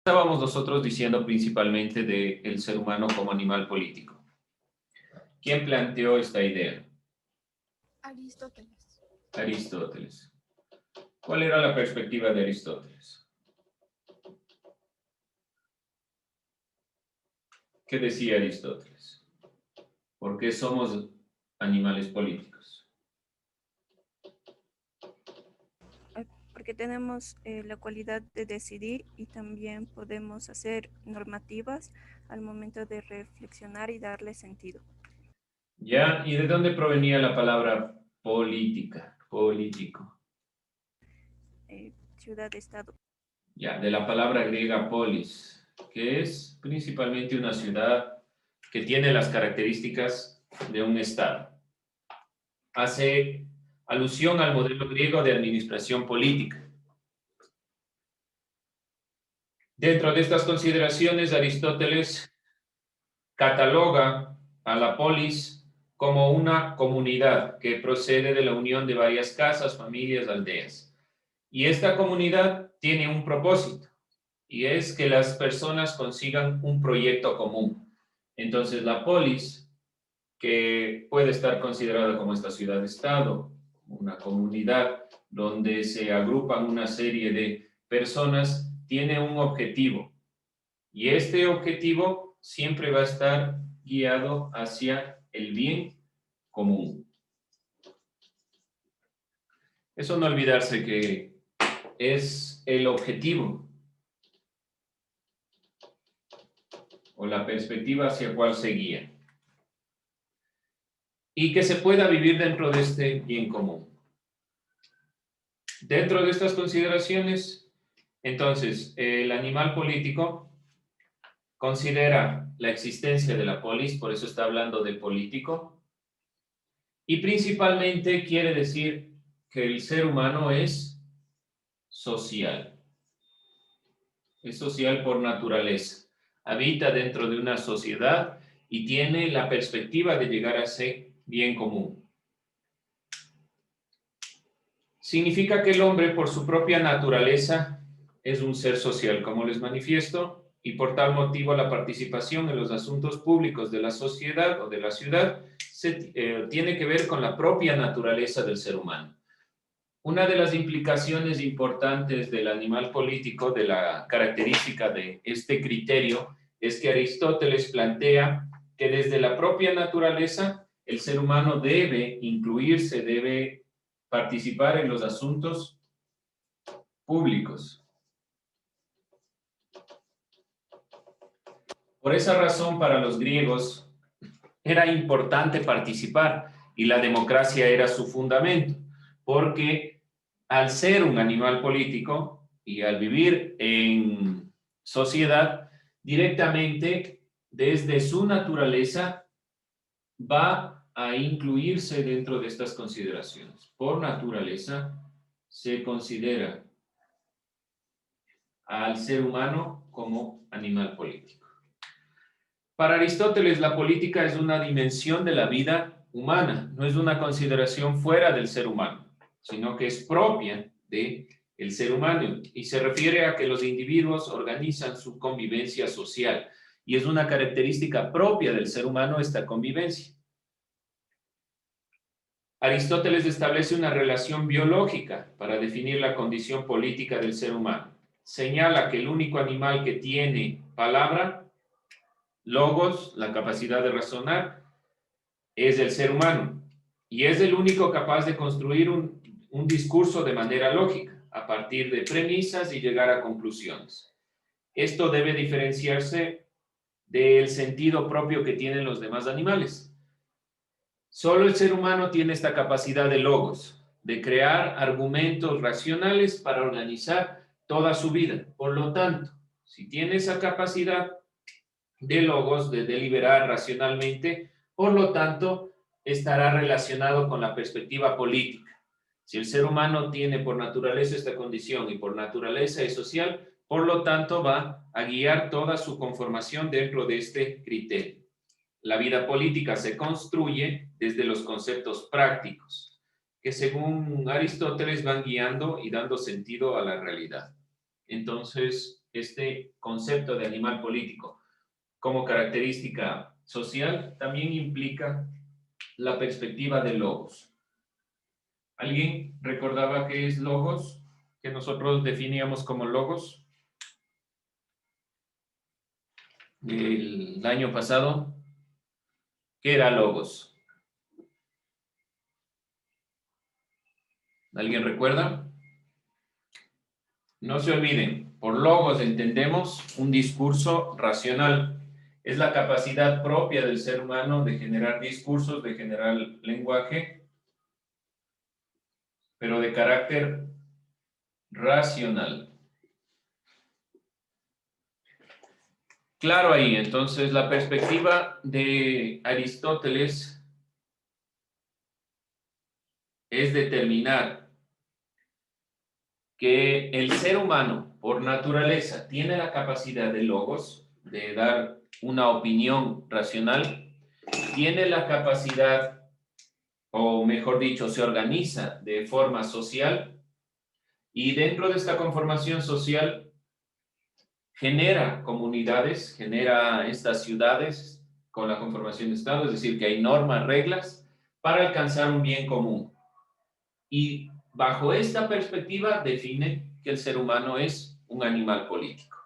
Estábamos nosotros diciendo principalmente del ser humano como animal político. ¿Quién planteó esta idea? Aristóteles. Aristóteles. ¿Cuál era la perspectiva de Aristóteles? ¿Qué decía Aristóteles? ¿Por qué somos animales políticos? Porque tenemos la cualidad de decidir y también podemos hacer normativas al momento de reflexionar y darle sentido. ¿Ya? ¿Y de dónde provenía la palabra política? Político. Ciudad-estado. Ya, de la palabra griega polis, que es principalmente una ciudad que tiene las características de un estado. Hace alusión al modelo griego de administración política. Dentro de estas consideraciones, Aristóteles cataloga a la polis como una comunidad que procede de la unión de varias casas, familias, aldeas. Y esta comunidad tiene un propósito, y es que las personas consigan un proyecto común. Entonces, la polis, que puede estar considerada como esta ciudad-estado, una comunidad donde se agrupan una serie de personas, tiene un objetivo. Y este objetivo siempre va a estar guiado hacia el bien común. Eso no olvidarse que es el objetivo o la perspectiva hacia cuál se guía. Y que se pueda vivir dentro de este bien común. Dentro de estas consideraciones, entonces, el animal político considera la existencia de la polis, por eso está hablando de político, y principalmente quiere decir que el ser humano es social. Es social por naturaleza. Habita dentro de una sociedad y tiene la perspectiva de llegar a ese bien común. Significa que el hombre, por su propia naturaleza, es un ser social, como les manifiesto, y por tal motivo la participación en los asuntos públicos de la sociedad o de la ciudad tiene que ver con la propia naturaleza del ser humano. Una de las implicaciones importantes del animal político, de la característica de este criterio, es que Aristóteles plantea que desde la propia naturaleza el ser humano debe incluirse, debe participar en los asuntos públicos. Por esa razón, para los griegos era importante participar y la democracia era su fundamento, porque al ser un animal político y al vivir en sociedad, directamente desde su naturaleza va a incluirse dentro de estas consideraciones. Por naturaleza se considera al ser humano como animal político. Para Aristóteles, la política es una dimensión de la vida humana, no es una consideración fuera del ser humano, sino que es propia del ser humano y se refiere a que los individuos organizan su convivencia social y es una característica propia del ser humano esta convivencia. Aristóteles establece una relación biológica para definir la condición política del ser humano. Señala que el único animal que tiene palabra, logos, la capacidad de razonar, es el ser humano. Y es el único capaz de construir un discurso de manera lógica, a partir de premisas y llegar a conclusiones. Esto debe diferenciarse del sentido propio que tienen los demás animales. Solo el ser humano tiene esta capacidad de logos, de crear argumentos racionales para organizar toda su vida. Por lo tanto, si tiene esa capacidad de logos, de deliberar racionalmente, por lo tanto, estará relacionado con la perspectiva política. Si el ser humano tiene por naturaleza esta condición y por naturaleza es social, por lo tanto, va a guiar toda su conformación dentro de este criterio. La vida política se construye desde los conceptos prácticos, que según Aristóteles van guiando y dando sentido a la realidad. Entonces, este concepto de animal político como característica social, también implica la perspectiva de logos. ¿Alguien recordaba qué es logos? Que nosotros definíamos como logos el año pasado. ¿Qué era logos? ¿Alguien recuerda? No se olviden, por logos entendemos un discurso racional. Es la capacidad propia del ser humano de generar discursos, de generar lenguaje, pero de carácter racional. Claro ahí, entonces la perspectiva de Aristóteles es determinar que el ser humano, por naturaleza, tiene la capacidad de logos, de dar una opinión racional, tiene la capacidad, o mejor dicho, se organiza de forma social, y dentro de esta conformación social genera comunidades, genera estas ciudades con la conformación de Estado, es decir, que hay normas, reglas para alcanzar un bien común. Y bajo esta perspectiva define que el ser humano es un animal político.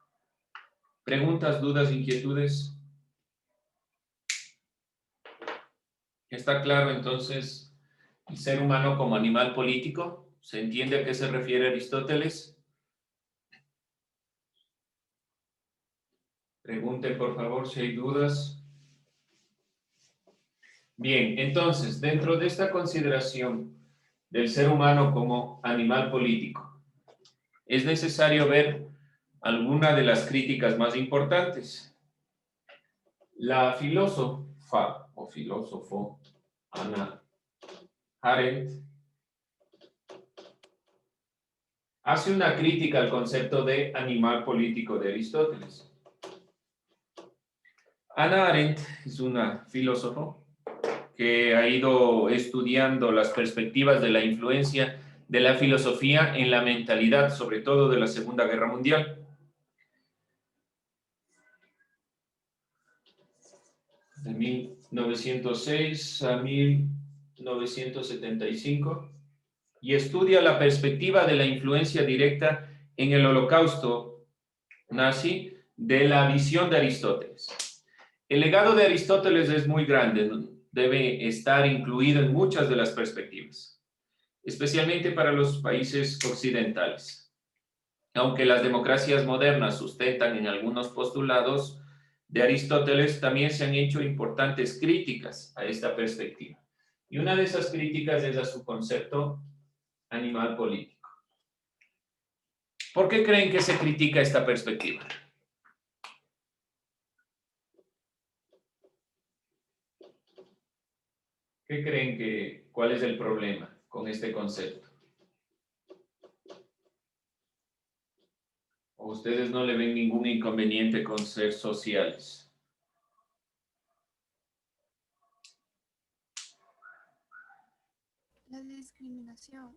¿Preguntas, dudas, inquietudes? ¿Está claro entonces el ser humano como animal político? ¿Se entiende a qué se refiere Aristóteles? Pregunten por favor si hay dudas. Bien, entonces, dentro de esta consideración del ser humano como animal político, es necesario ver alguna de las críticas más importantes. La filósofa o filósofo Hannah Arendt hace una crítica al concepto de animal político de Aristóteles. Hannah Arendt es una filósofa que ha ido estudiando las perspectivas de la influencia de la filosofía en la mentalidad, sobre todo de la Segunda Guerra Mundial. De 1906 a 1975, y estudia la perspectiva de la influencia directa en el Holocausto nazi de la visión de Aristóteles. El legado de Aristóteles es muy grande, debe estar incluido en muchas de las perspectivas, especialmente para los países occidentales. Aunque las democracias modernas sustentan en algunos postulados de Aristóteles, también se han hecho importantes críticas a esta perspectiva. Y una de esas críticas es a su concepto animal político. ¿Por qué creen que se critica esta perspectiva? ¿Qué creen que, cuál es el problema con este concepto? ¿O ustedes no le ven ningún inconveniente con ser sociales? La discriminación.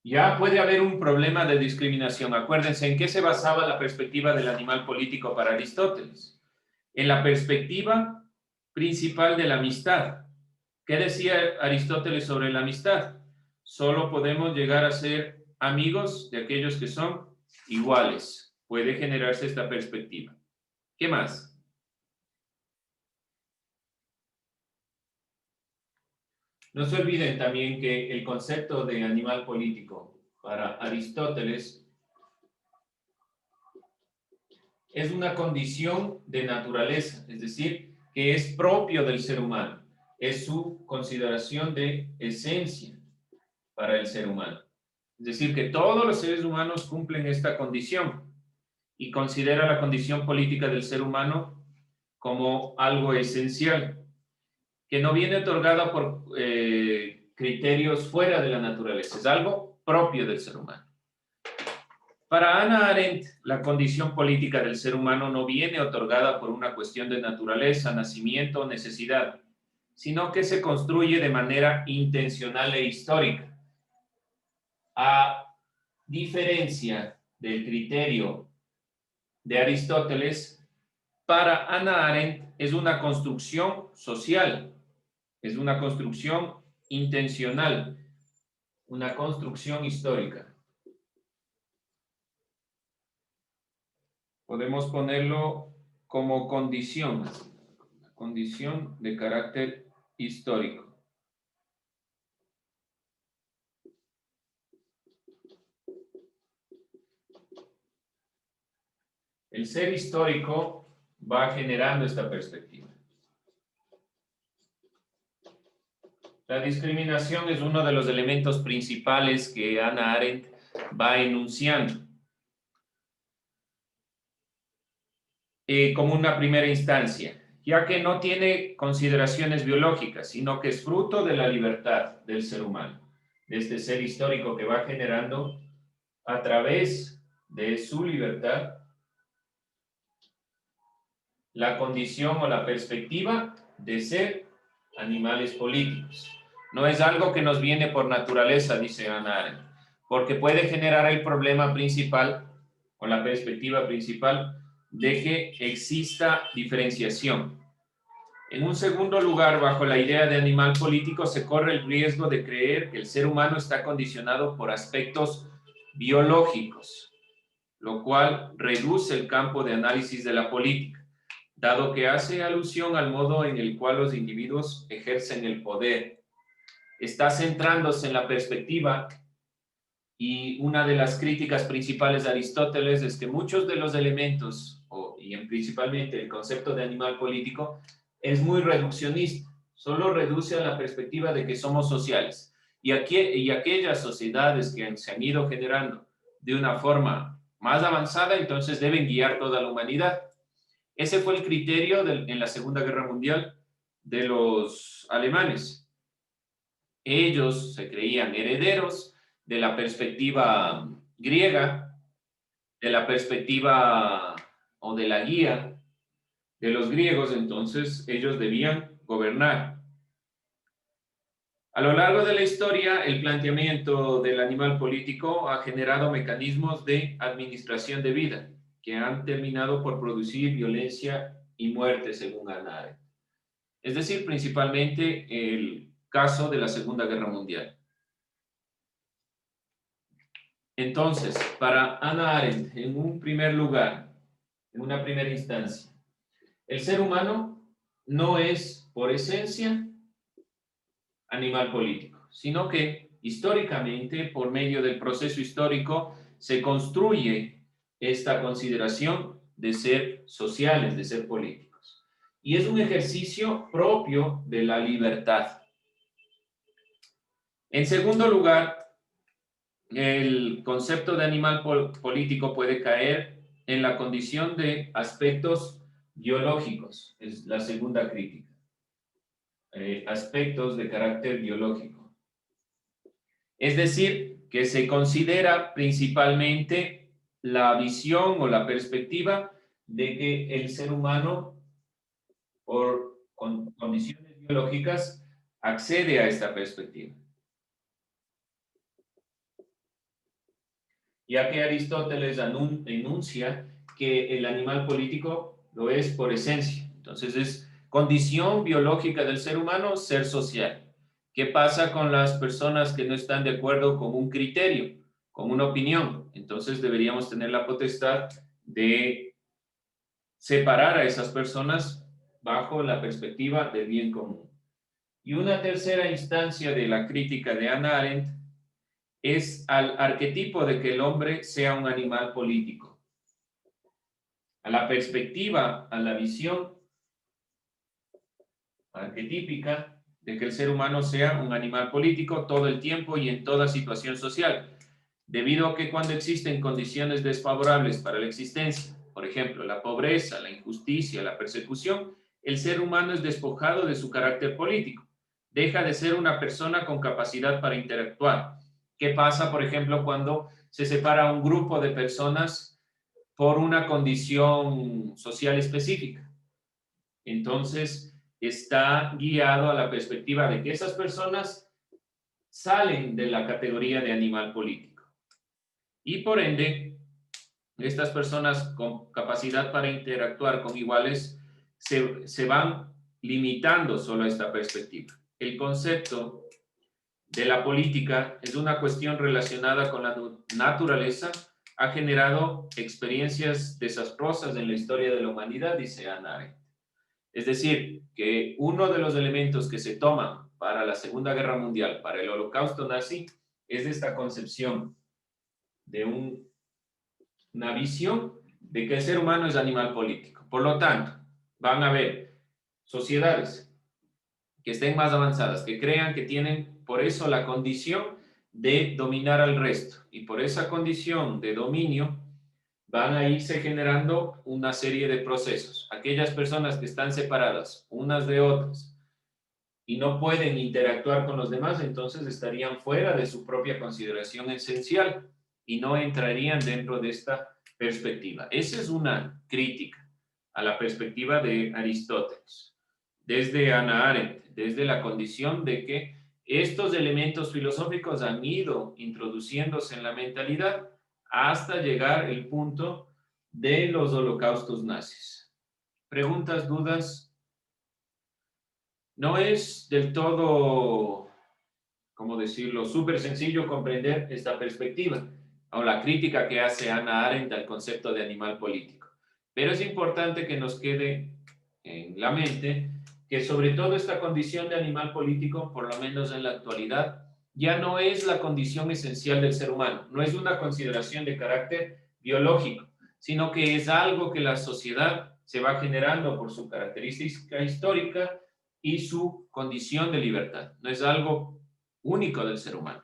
Ya puede haber un problema de discriminación. Acuérdense, ¿en qué se basaba la perspectiva del animal político para Aristóteles? En la perspectiva principal de la amistad. ¿Qué decía Aristóteles sobre la amistad? Solo podemos llegar a ser amigos de aquellos que son iguales. Puede generarse esta perspectiva. ¿Qué más? No se olviden también que el concepto de animal político para Aristóteles es una condición de naturaleza, es decir, que es propio del ser humano. Es su consideración de esencia para el ser humano. Es decir, que todos los seres humanos cumplen esta condición y considera la condición política del ser humano como algo esencial, que no viene otorgada por criterios fuera de la naturaleza, es algo propio del ser humano. Para Hannah Arendt, la condición política del ser humano no viene otorgada por una cuestión de naturaleza, nacimiento o necesidad, sino que se construye de manera intencional e histórica. A diferencia del criterio de Aristóteles, para Hannah Arendt es una construcción social, es una construcción intencional, una construcción histórica. Podemos ponerlo como condición de carácter histórico. El ser histórico va generando esta perspectiva. La discriminación es uno de los elementos principales que Hannah Arendt va enunciando. Como una primera instancia, ya que no tiene consideraciones biológicas, sino que es fruto de la libertad del ser humano, de este ser histórico que va generando a través de su libertad la condición o la perspectiva de ser animales políticos. No es algo que nos viene por naturaleza, dice Hannah Arendt, porque puede generar el problema principal o la perspectiva principal de que exista diferenciación. En un segundo lugar, bajo la idea de animal político, se corre el riesgo de creer que el ser humano está condicionado por aspectos biológicos, lo cual reduce el campo de análisis de la política, dado que hace alusión al modo en el cual los individuos ejercen el poder. Está centrándose en la perspectiva, y una de las críticas principales de Aristóteles es que muchos de los elementos, principalmente el concepto de animal político, es muy reduccionista, solo reduce a la perspectiva de que somos sociales. Y aquellas sociedades que se han ido generando de una forma más avanzada, entonces deben guiar toda la humanidad. Ese fue el criterio en la Segunda Guerra Mundial de los alemanes. Ellos se creían herederos de la perspectiva griega, de la perspectiva o de la guía de los griegos, entonces ellos debían gobernar. A lo largo de la historia, el planteamiento del animal político ha generado mecanismos de administración de vida que han terminado por producir violencia y muerte, según Hannah Arendt. Es decir, principalmente el caso de la Segunda Guerra Mundial. Entonces, para Hannah Arendt, en un primer lugar, en una primera instancia, el ser humano no es, por esencia, animal político, sino que históricamente, por medio del proceso histórico, se construye esta consideración de ser sociales, de ser políticos. Y es un ejercicio propio de la libertad. En segundo lugar, el concepto de animal político puede caer en la condición de aspectos biológicos, es la segunda crítica. Aspectos de carácter biológico. Es decir, que se considera principalmente la visión o la perspectiva de que el ser humano, por condiciones biológicas, accede a esta perspectiva. Ya que Aristóteles enuncia que el animal político lo es por esencia. Entonces es condición biológica del ser humano ser social. ¿Qué pasa con las personas que no están de acuerdo con un criterio, con una opinión? Entonces deberíamos tener la potestad de separar a esas personas bajo la perspectiva del bien común. Y una tercera instancia de la crítica de Hannah Arendt es al arquetipo de que el hombre sea un animal político, a la perspectiva, a la visión arquetípica de que el ser humano sea un animal político todo el tiempo y en toda situación social, debido a que cuando existen condiciones desfavorables para la existencia, por ejemplo, la pobreza, la injusticia, la persecución, el ser humano es despojado de su carácter político, deja de ser una persona con capacidad para interactuar. ¿Qué pasa, por ejemplo, cuando se separa un grupo de personas por una condición social específica? Entonces, está guiado a la perspectiva de que esas personas salen de la categoría de animal político. Y por ende, estas personas con capacidad para interactuar con iguales se van limitando solo a esta perspectiva. El concepto de la política es una cuestión relacionada con la naturaleza, ha generado experiencias desastrosas en la historia de la humanidad, dice Hannah Arendt. Es decir, que uno de los elementos que se toman para la Segunda Guerra Mundial, para el Holocausto nazi, es esta concepción de una visión de que el ser humano es animal político. Por lo tanto, van a haber sociedades que estén más avanzadas, que crean que tienen por eso la condición de dominar al resto. Y por esa condición de dominio van a irse generando una serie de procesos. Aquellas personas que están separadas unas de otras y no pueden interactuar con los demás, entonces estarían fuera de su propia consideración esencial y no entrarían dentro de esta perspectiva. Esa es una crítica a la perspectiva de Aristóteles, desde Hannah Arendt, desde la condición de que estos elementos filosóficos han ido introduciéndose en la mentalidad hasta llegar el punto de los holocaustos nazis. ¿Preguntas, dudas? No es del todo, ¿cómo decirlo?, súper sencillo comprender esta perspectiva o la crítica que hace Hannah Arendt al concepto de animal político. Pero es importante que nos quede en la mente que sobre todo esta condición de animal político, por lo menos en la actualidad, ya no es la condición esencial del ser humano, no es una consideración de carácter biológico, sino que es algo que la sociedad se va generando por su característica histórica y su condición de libertad. No es algo único del ser humano,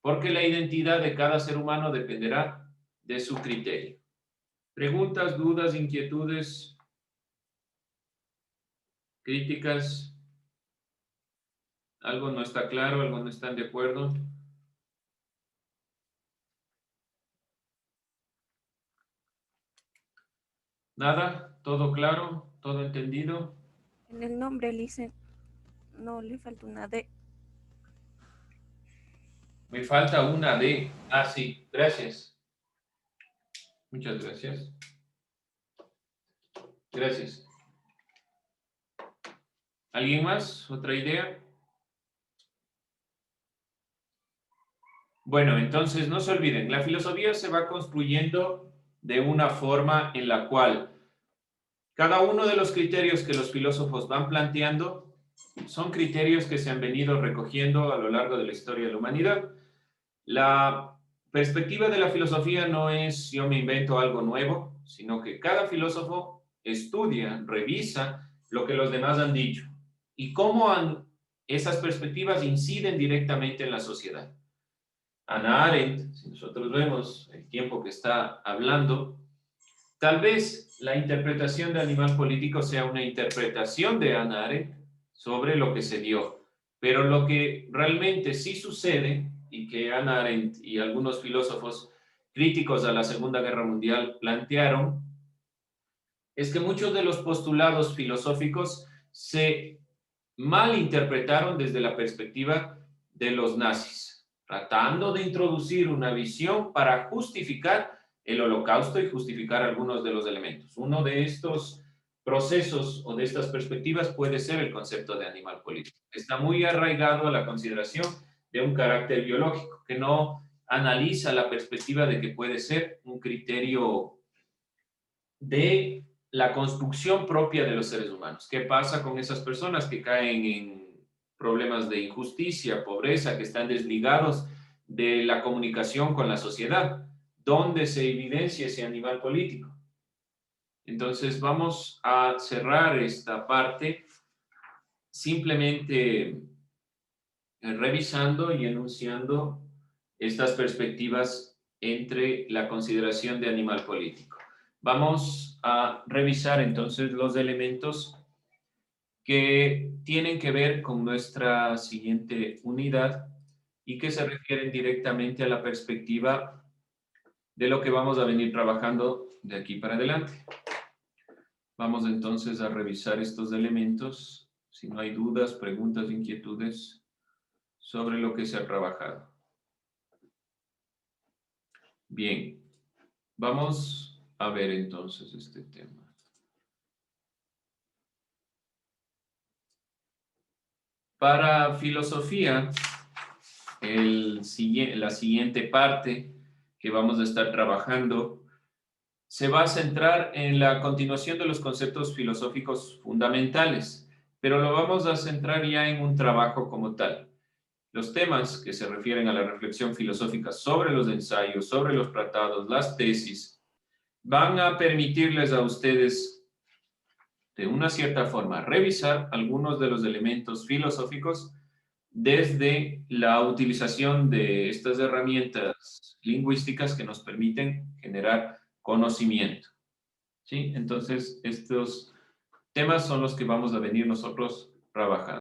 porque la identidad de cada ser humano dependerá de su criterio. ¿Preguntas, dudas, inquietudes, críticas? ¿Algo no está claro? ¿Algo no están de acuerdo? ¿Nada? ¿Todo claro? ¿Todo entendido? En el nombre, Lice, no le falta una D. Me falta una D. Ah, sí, gracias. Muchas gracias. Gracias. ¿Alguien más? ¿Otra idea? Bueno, entonces no se olviden, la filosofía se va construyendo de una forma en la cual cada uno de los criterios que los filósofos van planteando son criterios que se han venido recogiendo a lo largo de la historia de la humanidad. La perspectiva de la filosofía no es yo me invento algo nuevo, sino que cada filósofo estudia, revisa lo que los demás han dicho y cómo esas perspectivas inciden directamente en la sociedad. Hannah Arendt, si nosotros vemos el tiempo que está hablando, tal vez la interpretación de animal político sea una interpretación de Hannah Arendt sobre lo que se dio, pero lo que realmente sí sucede y que Hannah Arendt y algunos filósofos críticos a la Segunda Guerra Mundial plantearon es que muchos de los postulados filosóficos se malinterpretaron desde la perspectiva de los nazis, tratando de introducir una visión para justificar el holocausto y justificar algunos de los elementos. Uno de estos procesos o de estas perspectivas puede ser el concepto de animal político. Está muy arraigado a la consideración de un carácter biológico, que no analiza la perspectiva de que puede ser un criterio de la construcción propia de los seres humanos. ¿Qué pasa con esas personas que caen en problemas de injusticia, pobreza, que están desligados de la comunicación con la sociedad? ¿Dónde se evidencia ese animal político? Entonces vamos a cerrar esta parte simplemente revisando y enunciando estas perspectivas entre la consideración de animal político. Vamos a revisar entonces los elementos que tienen que ver con nuestra siguiente unidad y que se refieren directamente a la perspectiva de lo que vamos a venir trabajando de aquí para adelante. Vamos entonces a revisar estos elementos. Si no hay dudas, preguntas, inquietudes sobre lo que se ha trabajado. Bien, vamos a ver entonces este tema. Para filosofía, la siguiente parte que vamos a estar trabajando se va a centrar en la continuación de los conceptos filosóficos fundamentales, pero lo vamos a centrar ya en un trabajo como tal. Los temas que se refieren a la reflexión filosófica sobre los ensayos, sobre los tratados, las tesis, van a permitirles a ustedes, de una cierta forma, revisar algunos de los elementos filosóficos desde la utilización de estas herramientas lingüísticas que nos permiten generar conocimiento. ¿Sí? Entonces, estos temas son los que vamos a venir nosotros trabajando.